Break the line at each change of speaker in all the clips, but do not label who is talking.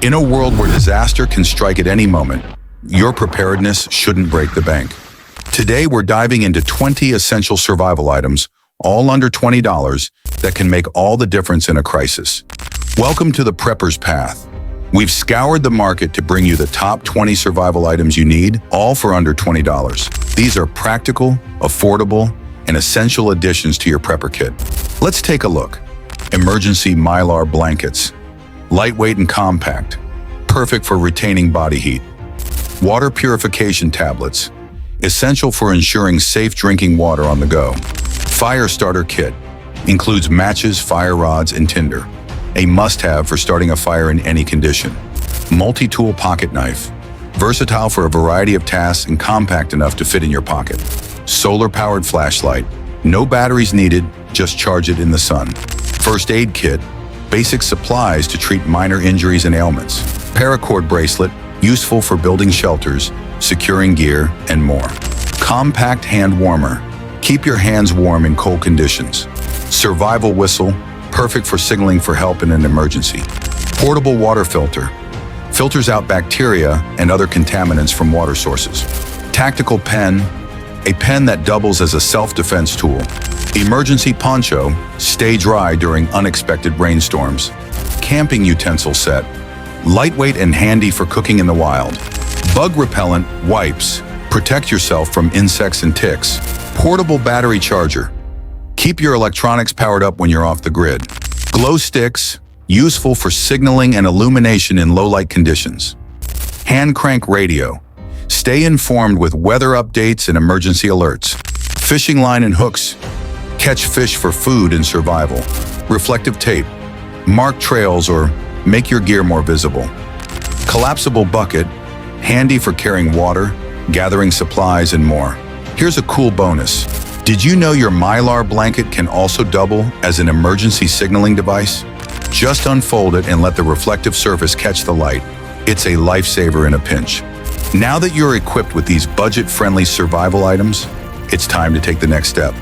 In a world where disaster can strike at any moment, your preparedness shouldn't break the bank. Today, we're diving into 20 essential survival items, all under $20, that can make all the difference in a crisis. Welcome to the Prepper's Path. We've scoured the market to bring you the top 20 survival items you need, all for under $20. These are practical, affordable, and essential additions to your prepper kit. Let's take a look. Emergency Mylar blankets. Lightweight and compact, perfect for retaining body heat. Water purification tablets, essential for ensuring safe drinking water on the go. Fire starter kit, includes matches, fire rods, and tinder. A must-have for starting a fire in any condition. Multi-tool pocket knife, versatile for a variety of tasks and compact enough to fit in your pocket. Solar-powered flashlight, no batteries needed, just charge it in the sun. First aid kit, basic supplies to treat minor injuries and ailments. Paracord bracelet, useful for building shelters, securing gear, and more. Compact hand warmer, keep your hands warm in cold conditions. Survival whistle, perfect for signaling for help in an emergency. Portable water filter, filters out bacteria and other contaminants from water sources. Tactical pen, a pen that doubles as a self-defense tool. Emergency poncho, stay dry during unexpected rainstorms. Camping utensil set, lightweight and handy for cooking in the wild. Bug repellent wipes, protect yourself from insects and ticks. Portable battery charger, keep your electronics powered up when you're off the grid. Glow sticks, useful for signaling and illumination in low-light conditions. Hand crank radio, stay informed with weather updates and emergency alerts. Fishing line and hooks, catch fish for food and survival. Reflective tape, mark trails or make your gear more visible. Collapsible bucket, handy for carrying water, gathering supplies, and more. Here's a cool bonus. Did you know your Mylar blanket can also double as an emergency signaling device? Just unfold it and let the reflective surface catch the light. It's a lifesaver in a pinch. Now that you're equipped with these budget-friendly survival items, it's time to take the next step.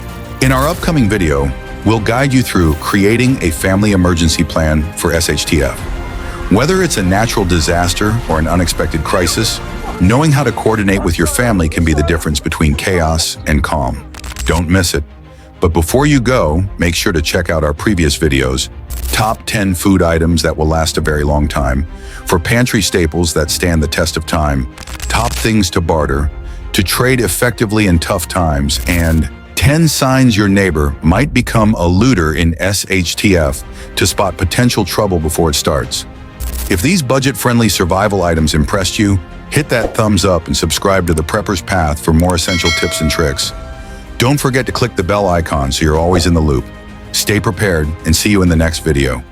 In our upcoming video, we'll guide you through creating a family emergency plan for SHTF. Whether it's a natural disaster or an unexpected crisis, knowing how to coordinate with your family can be the difference between chaos and calm. Don't miss it. But before you go, make sure to check out our previous videos, top 10 food items that will last a very long time, for pantry staples that stand the test of time, top things to barter, to trade effectively in tough times, and 10 signs your neighbor might become a looter in SHTF to spot potential trouble before it starts. If these budget-friendly survival items impressed you, hit that thumbs up and subscribe to the Prepper's Path for more essential tips and tricks. Don't forget to click the bell icon so you're always in the loop. Stay prepared and see you in the next video.